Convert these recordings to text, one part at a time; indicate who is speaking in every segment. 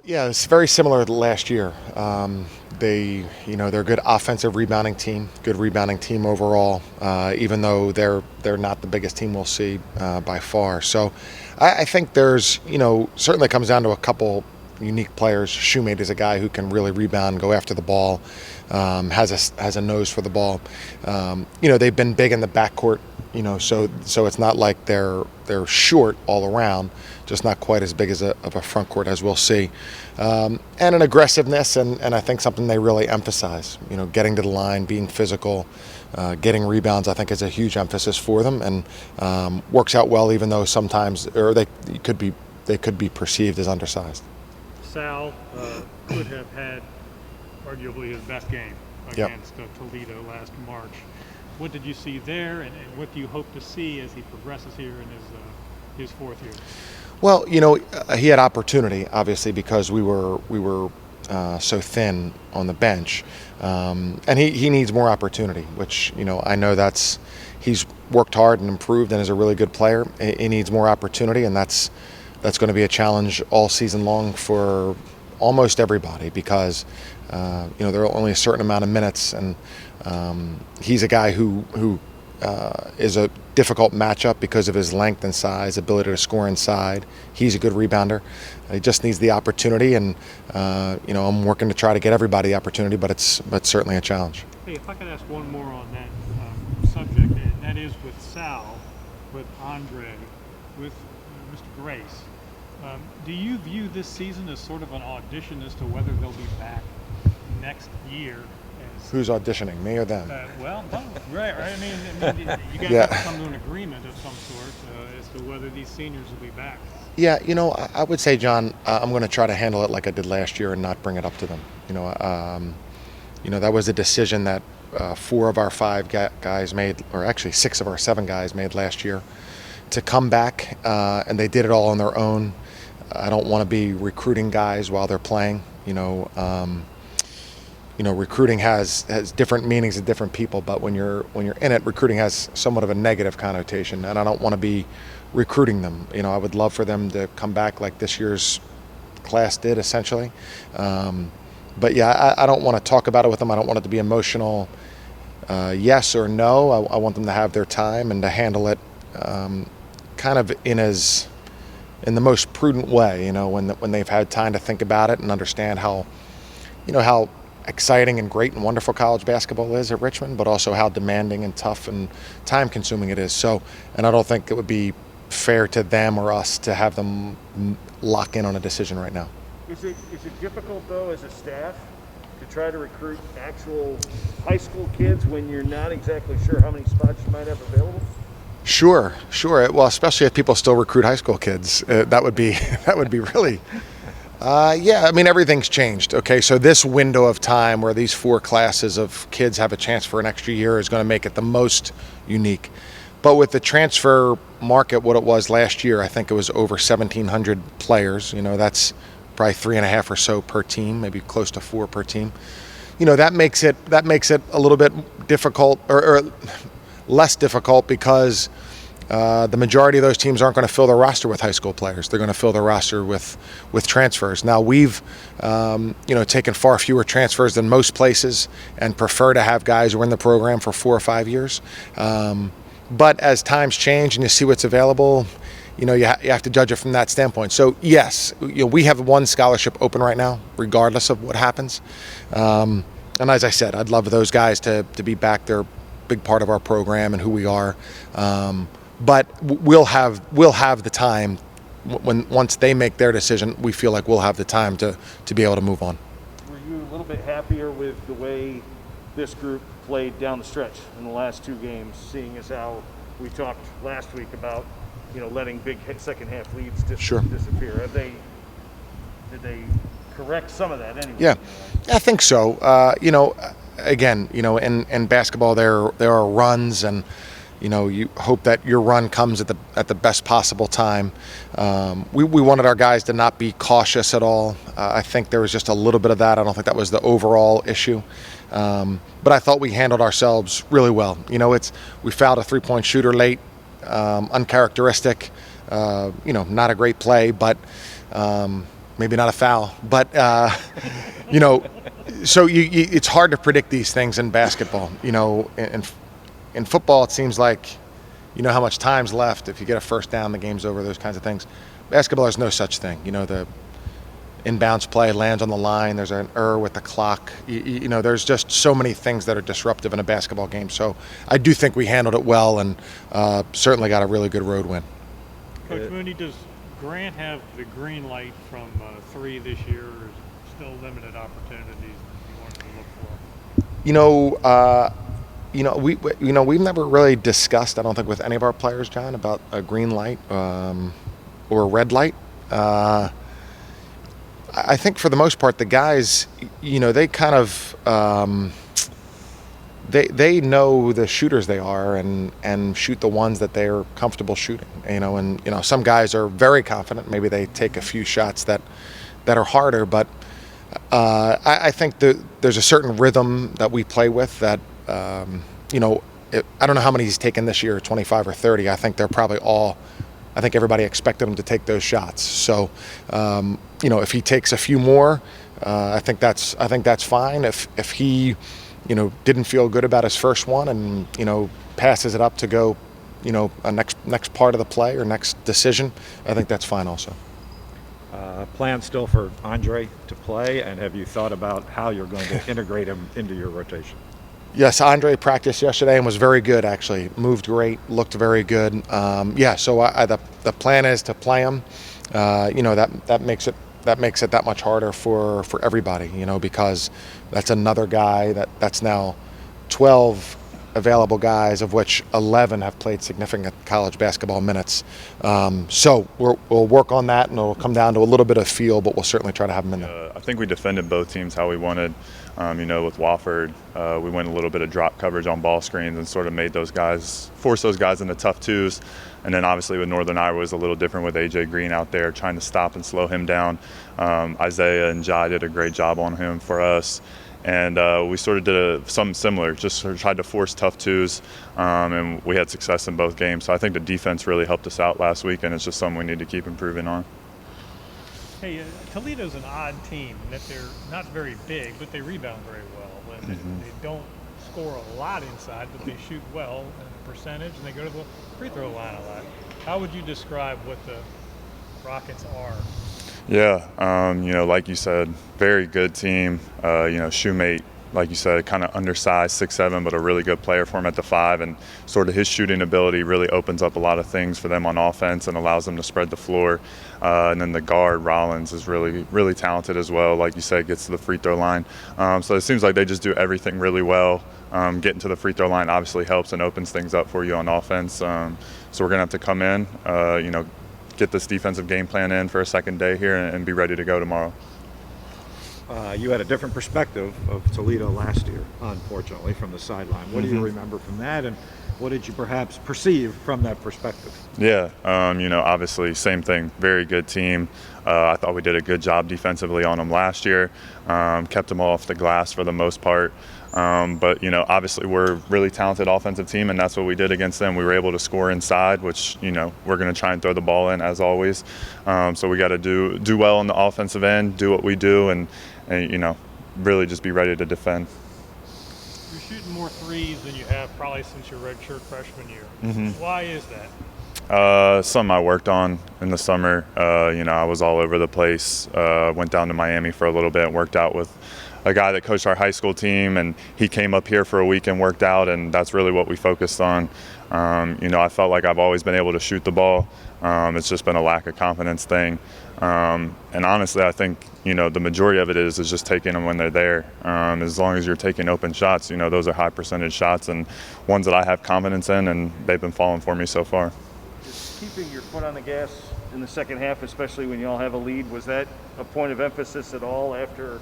Speaker 1: Yeah, it's very similar to last year. They're a good offensive rebounding team, good rebounding team overall. Even though they're not the biggest team we'll see by far. So, I think there's certainly comes down to a couple unique players. Shoemate is a guy who can really rebound, go after the ball, has a nose for the ball. They've been big in the backcourt. So it's not like they're short all around, just not quite as big of a front court as we'll see, and an aggressiveness and I think something they really emphasize. Getting to the line, being physical, getting rebounds. I think is a huge emphasis for them, and works out well even though sometimes they could be perceived as undersized.
Speaker 2: Sal could have had arguably his best game against Toledo last March. What did you see there, and what do you hope to see as he progresses here in his fourth year?
Speaker 1: Well, he had opportunity, obviously, because we were so thin on the bench, and he needs more opportunity. Which I know he's worked hard and improved and is a really good player. He needs more opportunity, and that's going to be a challenge all season long for almost everybody because there are only a certain amount of minutes, and he's a guy who is a difficult matchup because of his length and size, ability to score inside. He's a good rebounder. He just needs the opportunity, and I'm working to try to get everybody the opportunity, but it's certainly a challenge.
Speaker 2: Hey, if I could ask one more on that subject, and that is with Sal, with Andre, with Mr. Grace. Do you view this season as sort of an audition as to whether they'll be back next year?
Speaker 1: Who's auditioning, me or them?
Speaker 2: Well, right. I mean, you guys have to come to an agreement of some sort as to whether these seniors will be back.
Speaker 1: Yeah, I would say, John, I'm going to try to handle it like I did last year and not bring it up to them. That was a decision that 4 of our 5 guys made, or actually 6 of our 7 guys made last year, to come back, and they did it all on their own. I don't want to be recruiting guys while they're playing. Recruiting has different meanings to different people, but when you're in it, recruiting has somewhat of a negative connotation, and I don't want to be recruiting them. I would love for them to come back like this year's class did, essentially. But yeah, I don't want to talk about it with them. I don't want it to be emotional, yes or no. I want them to have their time and to handle it kind of in the most prudent way. When they've had time to think about it and understand how exciting and great and wonderful college basketball is at Richmond, but also how demanding and tough and time-consuming it is. So, and I don't think it would be fair to them or us to have them lock in on a decision right now.
Speaker 3: Is it difficult, though, as a staff, to try to recruit actual high school kids when you're not exactly sure how many spots you might have available?
Speaker 1: Sure. Well, especially if people still recruit high school kids, that would be really. Yeah, I mean, everything's changed. Okay, so this window of time where these 4 classes of kids have a chance for an extra year is going to make it the most unique. But with the transfer market, what it was last year, I think it was over 1,700 players. That's probably 3.5 or so per team, maybe close to 4 per team. That makes it a little bit difficult or less difficult because the majority of those teams aren't going to fill their roster with high school players. They're going to fill their roster with transfers. Now, we've taken far fewer transfers than most places and prefer to have guys who are in the program for 4 or 5 years. But as times change and you see what's available, you have to judge it from that standpoint. So, yes, we have 1 scholarship open right now, regardless of what happens. And as I said, I'd love those guys to be back. They're a big part of our program and who we are. But we'll have the time once they make their decision. We feel like we'll have the time to be able to move on.
Speaker 3: Were you a little bit happier with the way this group played down the stretch in the last 2 games, seeing as how we talked last week about letting big second half leads disappear? Did they correct some of that anyway?
Speaker 1: Yeah, I think so. Again, in basketball there are runs, and you hope that your run comes at the best possible time. We wanted our guys to not be cautious at all. I think there was just a little bit of that. I don't think that was the overall issue. But I thought we handled ourselves really well. We fouled a 3-point shooter late, uncharacteristic. Not a great play, but maybe not a foul, but you know, so it's hard to predict these things in basketball. You know, in football, it seems like you know how much time's left. If you get a first down, the game's over. Those kinds of things. Basketball, there's no such thing. You know, the inbounds play lands on the line. There's an error with the clock. You know, there's just so many things that are disruptive in a basketball game. So I do think we handled it well, and certainly got a really good road win.
Speaker 2: Coach Mooney, does Grant have the green light from 3 this year, or is still limited opportunities that you want to look for?
Speaker 1: We've never really discussed, I don't think, with any of our players, John, about a green light or a red light. I think for the most part, the guys, you know, they kind of they know the shooters they are and shoot the ones that they're comfortable shooting. You know, and you know some guys are very confident. Maybe they take a few shots that are harder, but I think there's a certain rhythm that we play with that. You know, I don't know how many he's taken this year, 25 or 30. I think they're probably all. I think everybody expected him to take those shots. So, you know, if he takes a few more, I think that's fine. If he, you know, didn't feel good about his first one and you know passes it up to go, you know, a next part of the play or next decision, I think that's fine also.
Speaker 4: Plan still for Andre to play, and have you thought about how you're going to integrate him into your rotation?
Speaker 1: Yes, Andre practiced yesterday and was very good, actually. Moved great, looked very good. So the plan is to play him. You know, that makes it that much harder for everybody, you know, because that's another guy that's now 12 available guys, of which 11 have played significant college basketball minutes. So we'll work on that, and it'll come down to a little bit of feel, but we'll certainly try to have him in there.
Speaker 5: I think we defended both teams how we wanted. You know, with Wofford, we went a little bit of drop coverage on ball screens and sort of force those guys into tough twos. And then obviously with Northern Iowa was a little different with AJ Green out there trying to stop and slow him down. Isaiah and Jai did a great job on him for us. And we sort of did something similar, just sort of tried to force tough twos, and we had success in both games. So I think the defense really helped us out last week, and it's just something we need to keep improving on.
Speaker 2: Hey, Toledo's an odd team in that they're not very big, but they rebound very well. And they don't score a lot inside, but they shoot well in a percentage, and they go to the free throw line a lot. How would you describe what the Rockets are?
Speaker 5: Yeah, you know, like you said, very good team. You know, Shoemate, like you said, kind of undersized, 6'7", but a really good player for him at the 5, and sort of his shooting ability really opens up a lot of things for them on offense and allows them to spread the floor. And then the guard, Rollins, is really, really talented as well. Like you said, gets to the free throw line. So it seems like they just do everything really well. Getting to the free throw line obviously helps and opens things up for you on offense. So we're going to have to come in, you know, get this defensive game plan in for a second day here and be ready to go tomorrow.
Speaker 4: You had a different perspective of Toledo last year, unfortunately, from the sideline. What do you remember from that, and what did you perhaps perceive from that perspective?
Speaker 5: Yeah, you know, obviously, same thing. Very good team. I thought we did a good job defensively on them last year. Kept them off the glass for the most part. But, you know, obviously we're a really talented offensive team, and that's what we did against them. We were able to score inside, which, you know, we're going to try and throw the ball in as always. So we got to do well on the offensive end, do what we do, and, you know, really just be ready to defend.
Speaker 2: You're shooting more threes than you have probably since your redshirt freshman year. Why is that?
Speaker 5: Something I worked on in the summer. You know, I was all over the place. Went down to Miami for a little bit and worked out with a guy that coached our high school team, and he came up here for a week and worked out, and that's really what we focused on. You know, I felt like I've always been able to shoot the ball. It's just been a lack of confidence thing. And honestly, I think, you know, the majority of it is just taking them when they're there. As long as you're taking open shots, you know, those are high percentage shots and ones that I have confidence in, and they've been falling for me so far.
Speaker 3: Just keeping your foot on the gas in the second half, especially when you all have a lead, was that a point of emphasis at all after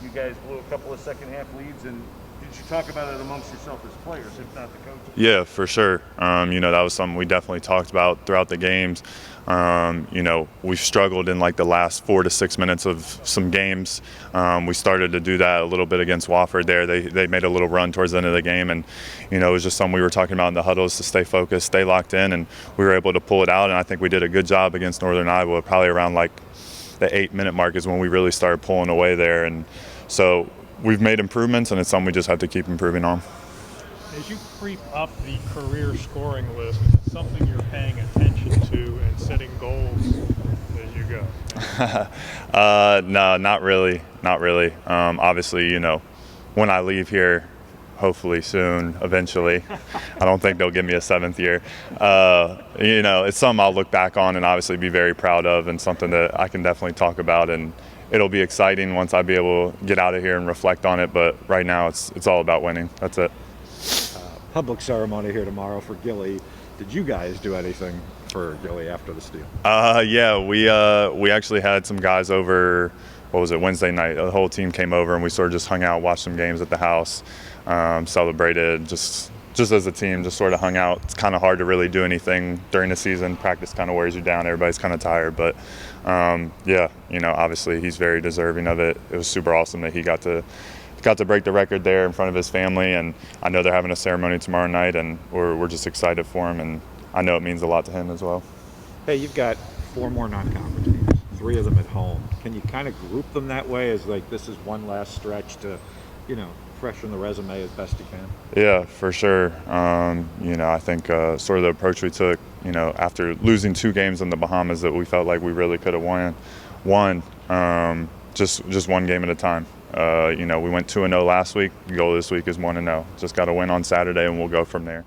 Speaker 3: you guys blew a couple of second half leads? And did you talk about it amongst yourself as players, if not the coaches?
Speaker 5: Yeah, for sure. You know, that was something we definitely talked about throughout the games. You know, we've struggled in like the last 4 to 6 minutes of some games. We started to do that a little bit against Wofford there. They made a little run towards the end of the game, and, you know, it was just something we were talking about in the huddles, to stay focused, stay locked in, and we were able to pull it out. And I think we did a good job against Northern Iowa, probably around like the 8-minute mark is when we really started pulling away there. And so we've made improvements, and it's something we just have to keep improving on.
Speaker 2: As you creep up the career scoring list, is it something you're paying attention to and setting goals as you go?
Speaker 5: No, not really. Not really. Obviously, you know, when I leave here, hopefully soon, eventually, I don't think they'll give me a 7th year. You know, it's something I'll look back on and obviously be very proud of, and something that I can definitely talk about. And it'll be exciting once I be able to get out of here and reflect on it. But right now, it's all about winning. That's it.
Speaker 4: Public ceremony here tomorrow for Gilly. Did you guys do anything for Gilly after the steal?
Speaker 5: Yeah, we actually had some guys over. What was it, Wednesday night? The whole team came over and we sort of just hung out, watched some games at the house, celebrated just as a team, just sort of hung out. It's kind of hard to really do anything during the season. Practice kind of wears you down. Everybody's kind of tired, but yeah, you know, obviously he's very deserving of it. It was super awesome that he got to break the record there in front of his family, and I know they're having a ceremony tomorrow night, and we're just excited for him, and I know it means a lot to him as well.
Speaker 4: Hey, you've got 4 more non-conference games, 3 of them at home. Can you kind of group them that way as like this is one last stretch to, you know, freshen the resume as best you can?
Speaker 5: Yeah, for sure. You know, I think sort of the approach we took, you know, after losing 2 games in the Bahamas that we felt like we really could have won, just one game at a time. You know, we went 2-0 last week. The goal this week is 1-0. Just got to win on Saturday, and we'll go from there.